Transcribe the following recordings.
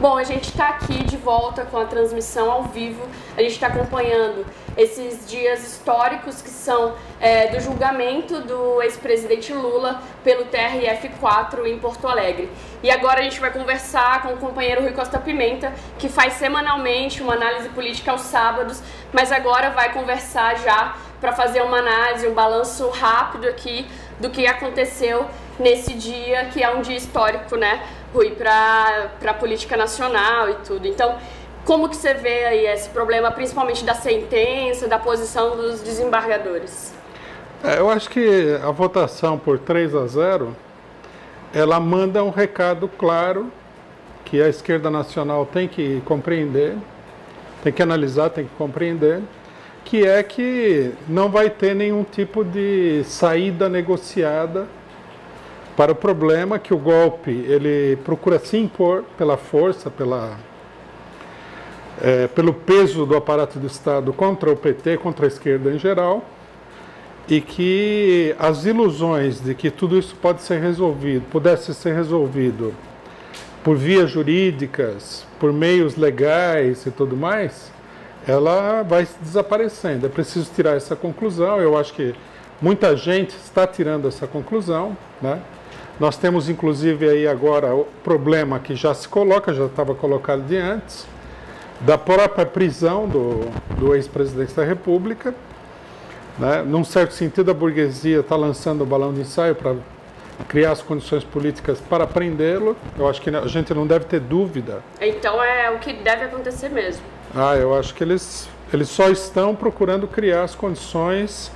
Bom, a gente está aqui de volta com a transmissão ao vivo. A gente está acompanhando esses dias históricos que são do julgamento do ex-presidente Lula pelo TRF4 em Porto Alegre. E agora a gente vai conversar com o companheiro Rui Costa Pimenta, que faz semanalmente uma análise política aos sábados, mas agora vai conversar já para fazer uma análise, um balanço rápido aqui do que aconteceu nesse dia, que é um dia histórico, né, Rui, para a política nacional e tudo. Então, como que você vê aí esse problema, principalmente da sentença, da posição dos desembargadores? Eu acho que a votação por 3-0, ela manda um recado claro que a esquerda nacional tem que compreender, tem que analisar, tem que compreender, que é que não vai ter nenhum tipo de saída negociada para o problema, que o golpe ele procura se impor pela força, pelo peso do aparato do Estado contra o PT, contra a esquerda em geral, e que as ilusões de que tudo isso pudesse ser resolvido por vias jurídicas, por meios legais e tudo mais, ela vai desaparecendo. É preciso tirar essa conclusão. Eu acho que muita gente está tirando essa conclusão, né? Nós temos, inclusive, aí agora o problema que já se coloca, já estava colocado de antes, da própria prisão do ex-presidente da República, né? Num certo sentido, a burguesia está lançando o balão de ensaio para criar as condições políticas para prendê-lo. Eu acho que a gente não deve ter dúvida. Então é o que deve acontecer mesmo. Eu acho que eles só estão procurando criar as condições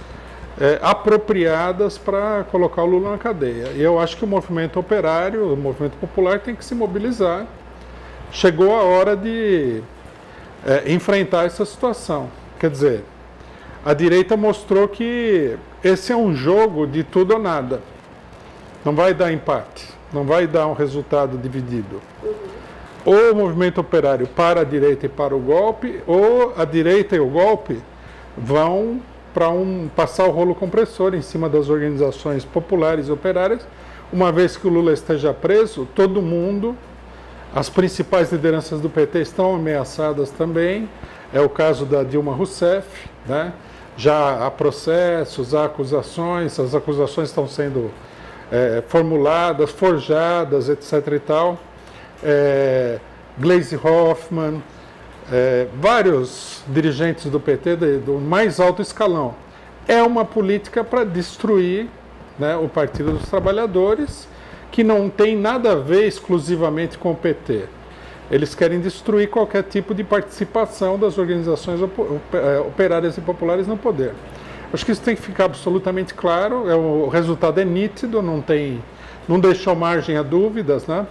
apropriadas para colocar o Lula na cadeia. E eu acho que o movimento operário, o movimento popular tem que se mobilizar. Chegou a hora de enfrentar essa situação. Quer dizer, a direita mostrou que esse é um jogo de tudo ou nada. Não vai dar empate, não vai dar um resultado dividido. Ou o movimento operário para a direita e para o golpe, ou a direita e o golpe vão para passar o rolo compressor em cima das organizações populares e operárias. Uma vez que o Lula esteja preso, todo mundo, as principais lideranças do PT estão ameaçadas também. É o caso da Dilma Rousseff, né? Já há processos, há acusações, as acusações estão sendo formuladas, forjadas, etc. e tal. Gleisi Hoffmann, vários dirigentes do PT do mais alto escalão. É uma política para destruir, né, o Partido dos Trabalhadores, que não tem nada a ver exclusivamente com o PT. Eles querem destruir qualquer tipo de participação das organizações operárias e populares no poder. Acho que isso tem que ficar absolutamente claro. O resultado é nítido, não deixou margem a dúvidas, né?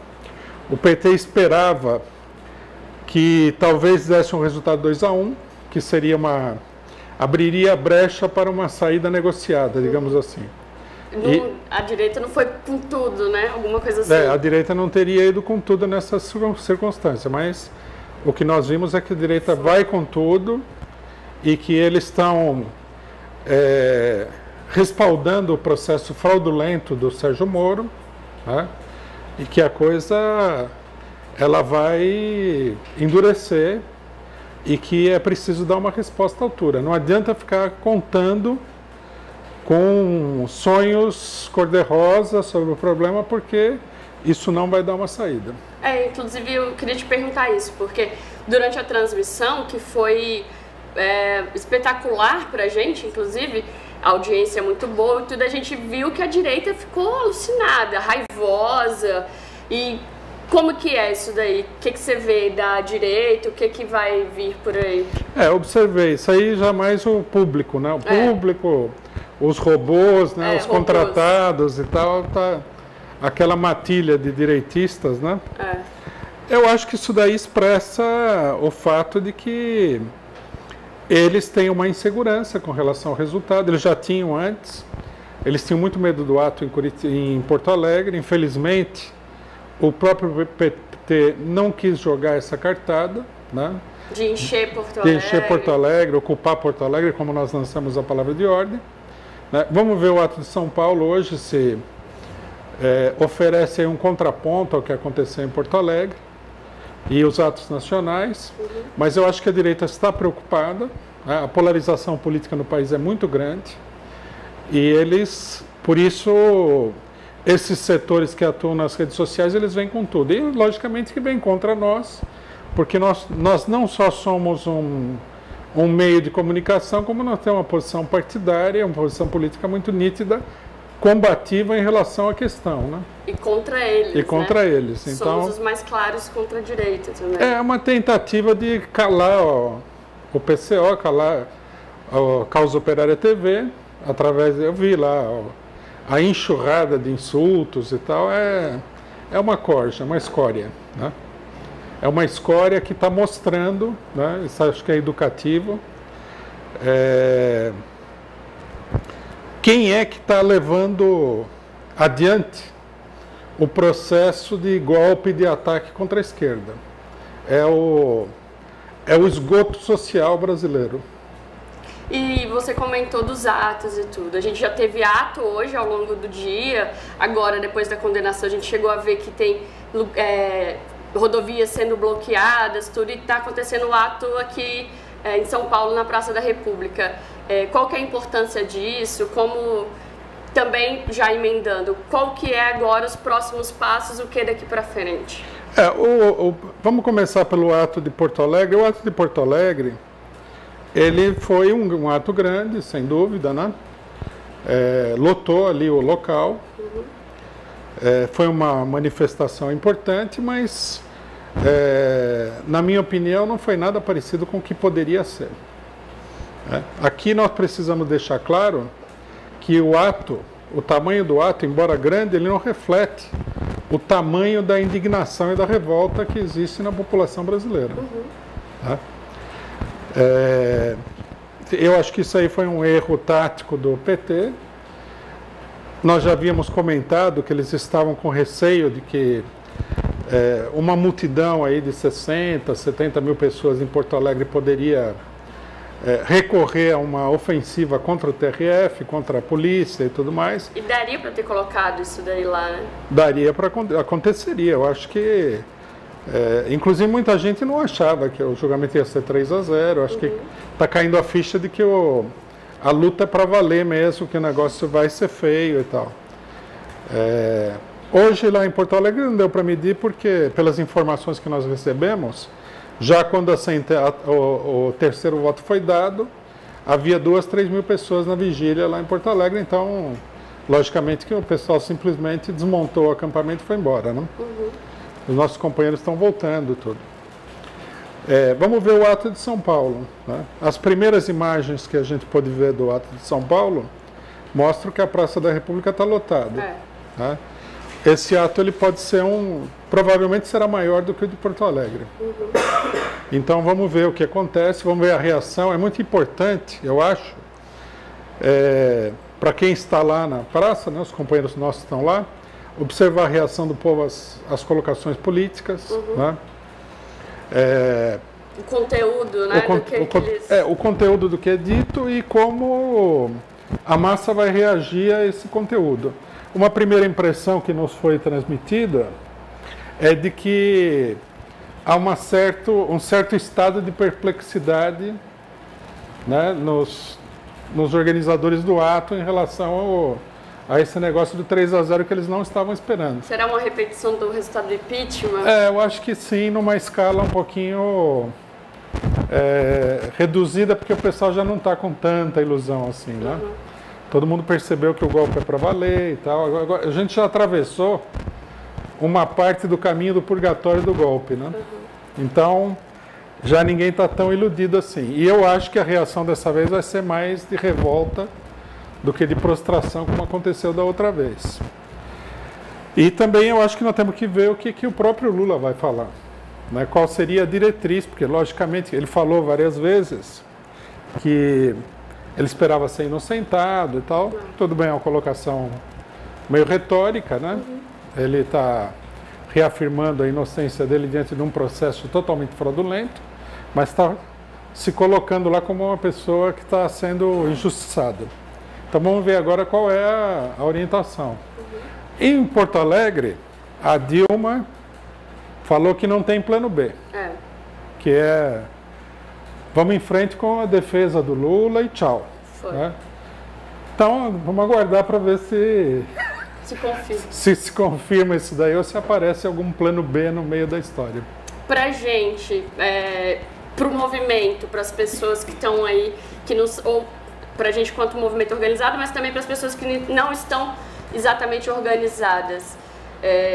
O PT esperava que talvez desse um resultado 2-1, que seria abriria brecha para uma saída negociada, digamos assim. A direita não foi com tudo, né? Alguma coisa assim. A direita não teria ido com tudo nessa circunstância, mas o que nós vimos é que a direita vai com tudo e que eles estão respaldando o processo fraudulento do Sérgio Moro, né? E que a coisa ela vai endurecer e que é preciso dar uma resposta à altura. Não adianta ficar contando com sonhos cor-de-rosa sobre o problema, porque isso não vai dar uma saída. Inclusive eu queria te perguntar isso, porque durante a transmissão, que foi espetacular pra gente, inclusive, a audiência é muito boa e tudo, a gente viu que a direita ficou alucinada, raivosa. E como que é isso daí? O que você vê da direita? O que vai vir por aí? Observei. Isso aí já mais o público, né? O público, os robôs, né? Os contratados e tal, tá aquela matilha de direitistas, né? Eu acho que isso daí expressa o fato de que eles têm uma insegurança com relação ao resultado. Eles já tinham antes. Eles tinham muito medo do ato em Porto Alegre. Infelizmente, o próprio PT não quis jogar essa cartada, né? De encher Porto Alegre. De encher Porto Alegre, ocupar Porto Alegre, como nós lançamos a palavra de ordem, né? Vamos ver o ato de São Paulo hoje, se oferece aí um contraponto ao que aconteceu em Porto Alegre. e os atos nacionais, mas eu acho que a direita está preocupada, né? A polarização política no país é muito grande e eles, por isso, esses setores que atuam nas redes sociais, eles vêm com tudo. E, logicamente, que vêm contra nós, porque nós não só somos um meio de comunicação, como nós temos uma posição partidária, uma posição política muito nítida, combativa em relação à questão, né? E contra eles, E contra eles. Então, somos os mais claros contra a direita também. é uma tentativa de calar o PCO, calar a Causa Operária TV, através, eu vi lá, a enxurrada de insultos e tal, é uma corja, uma escória, né? É uma escória que está mostrando, né? Isso acho que é educativo, quem é que está levando adiante o processo de golpe, de ataque contra a esquerda. É o esgoto social brasileiro. E você comentou dos atos e tudo. A gente já teve ato hoje ao longo do dia. Agora, depois da condenação, a gente chegou a ver que tem rodovias sendo bloqueadas, tudo, e está acontecendo o ato aqui em São Paulo, na Praça da República. Qual que é a importância disso? Como, também já emendando, qual que é agora os próximos passos, o que daqui para frente? Vamos começar pelo ato de Porto Alegre. O ato de Porto Alegre, ele foi um ato grande, sem dúvida, né? Lotou ali o local. Foi uma manifestação importante, mas, na minha opinião, não foi nada parecido com o que poderia ser. Aqui nós precisamos deixar claro que o tamanho do ato, embora grande, ele não reflete o tamanho da indignação e da revolta que existe na população brasileira. Tá? Eu acho que isso aí foi um erro tático do PT. Nós já havíamos comentado que eles estavam com receio de que uma multidão aí de 60, 70 mil pessoas em Porto Alegre poderia recorrer a uma ofensiva contra o TRF, contra a polícia e tudo mais. E daria para ter colocado isso daí lá, né? Daria para aconteceria. Eu acho que, inclusive, muita gente não achava que o julgamento ia ser 3-0. Eu acho que está caindo a ficha de que a luta é para valer mesmo, que o negócio vai ser feio e tal. Hoje, lá em Porto Alegre, não deu para medir, porque, pelas informações que nós recebemos, já quando o terceiro voto foi dado, havia 2, 3 mil pessoas na vigília lá em Porto Alegre, então, logicamente que o pessoal simplesmente desmontou o acampamento e foi embora, né? Os nossos companheiros estão voltando tudo. Vamos ver o ato de São Paulo, né? As primeiras imagens que a gente pôde ver do ato de São Paulo mostram que a Praça da República está lotada. Tá? Esse ato ele pode ser provavelmente será maior do que o de Porto Alegre. Então vamos ver o que acontece, vamos ver a reação. É muito importante, eu acho, para quem está lá na praça, né, os companheiros nossos estão lá, observar a reação do povo às colocações políticas, né? O conteúdo, né? O conteúdo do que é dito e como a massa vai reagir a esse conteúdo. Uma primeira impressão que nos foi transmitida é de que há um certo estado de perplexidade, né, nos organizadores do ato em relação a esse negócio do 3-0 que eles não estavam esperando. Será uma repetição do resultado do impeachment? Eu acho que sim, numa escala um pouquinho reduzida, porque o pessoal já não está com tanta ilusão assim, né? Todo mundo percebeu que o golpe é para valer e tal. Agora, a gente já atravessou uma parte do caminho do purgatório do golpe, né? Então, já ninguém está tão iludido assim. E eu acho que a reação dessa vez vai ser mais de revolta do que de prostração, como aconteceu da outra vez. E também eu acho que nós temos que ver o que o próprio Lula vai falar, né? Qual seria a diretriz, porque, logicamente, ele falou várias vezes que ele esperava ser inocentado e tal. Tudo bem, é uma colocação meio retórica, né? Ele está reafirmando a inocência dele diante de um processo totalmente fraudulento, mas está se colocando lá como uma pessoa que está sendo injustiçada. Então vamos ver agora qual é a orientação. Em Porto Alegre, a Dilma falou que não tem plano B. Que é, vamos em frente com a defesa do Lula e tchau. Né? Então, vamos aguardar para ver se confirma isso daí ou se aparece algum plano B no meio da história. Para a gente, para o movimento, para as pessoas que estão aí, ou para a gente quanto movimento organizado, mas também para as pessoas que não estão exatamente organizadas,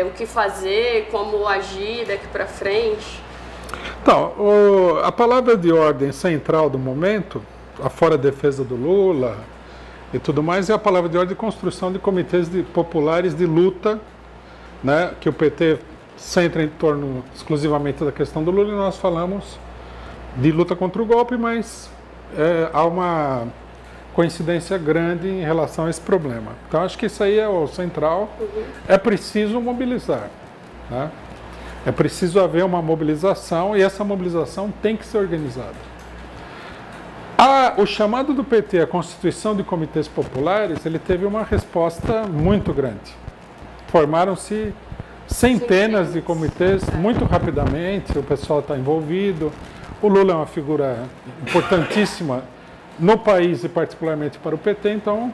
o que fazer, como agir daqui para frente? Então, a palavra de ordem central do momento, afora a defesa do Lula e tudo mais, é a palavra de ordem de construção de comitês populares de luta, né, que o PT centra em torno exclusivamente da questão do Lula, e nós falamos de luta contra o golpe, mas há uma coincidência grande em relação a esse problema. Então, acho que isso aí é o central. É preciso mobilizar, né? É preciso haver uma mobilização e essa mobilização tem que ser organizada. O chamado do PT à constituição de comitês populares, ele teve uma resposta muito grande. Formaram-se centenas de comitês muito rapidamente, o pessoal está envolvido. O Lula é uma figura importantíssima no país e particularmente para o PT, então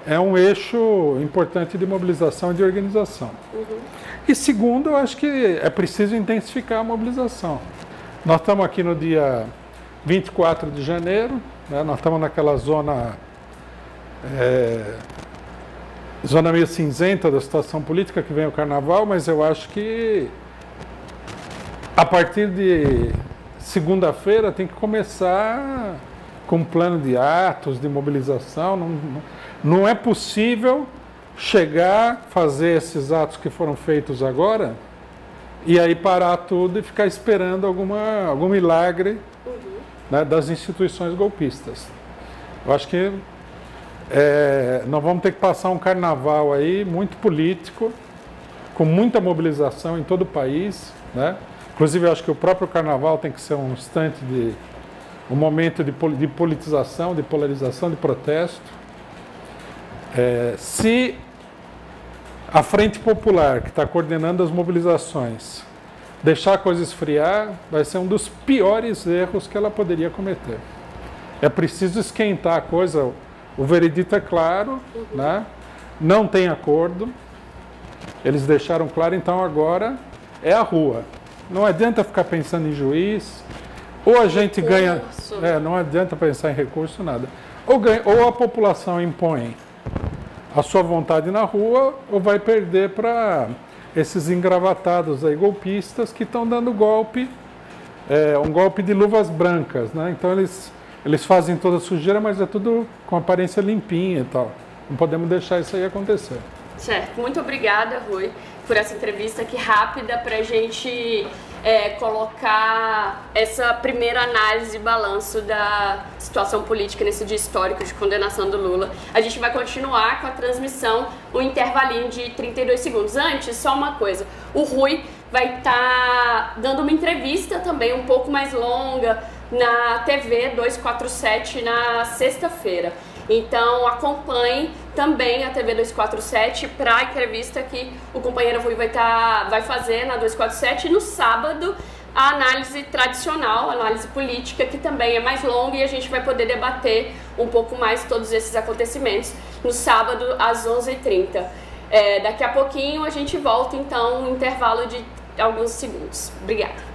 é um eixo importante de mobilização e de organização. E segundo, eu acho que é preciso intensificar a mobilização. Nós estamos aqui no dia 24 de janeiro, né? Nós estamos naquela zona meio cinzenta da situação política que vem o carnaval, mas eu acho que a partir de segunda-feira tem que começar com um plano de atos, de mobilização. Não é possível chegar, fazer esses atos que foram feitos agora e aí parar tudo e ficar esperando algum milagre, né, das instituições golpistas. Eu acho que nós vamos ter que passar um carnaval aí muito político, com muita mobilização em todo o país, né? Inclusive, eu acho que o próprio carnaval tem que ser um instante um momento de politização, de polarização, de protesto. Se a Frente Popular, que está coordenando as mobilizações, deixar a coisa esfriar, vai ser um dos piores erros que ela poderia cometer. É preciso esquentar a coisa. O veredito é claro, né? Não tem acordo. Eles deixaram claro, então agora é a rua. Não adianta ficar pensando em juiz, ou a gente ganha... não adianta pensar em recurso, nada. Ou a população impõe a sua vontade na rua, ou vai perder para esses engravatados aí, golpistas, que estão dando golpe, um golpe de luvas brancas, né? Então eles fazem toda a sujeira, mas é tudo com aparência limpinha e tal. Não podemos deixar isso aí acontecer. Certo. Muito obrigada, Rui, por essa entrevista aqui rápida para a gente colocar essa primeira análise e balanço da situação política nesse dia histórico de condenação do Lula. A gente vai continuar com a transmissão, um intervalinho de 32 segundos. Antes, só uma coisa, o Rui vai estar dando uma entrevista também um pouco mais longa na TV 247 na sexta-feira. Então acompanhe também a TV 247 para a entrevista que o companheiro Rui vai fazer na 247, e no sábado a análise tradicional, a análise política, que também é mais longa, e a gente vai poder debater um pouco mais todos esses acontecimentos no sábado às 11h30. Daqui a pouquinho a gente volta, então, um intervalo de alguns segundos. Obrigada.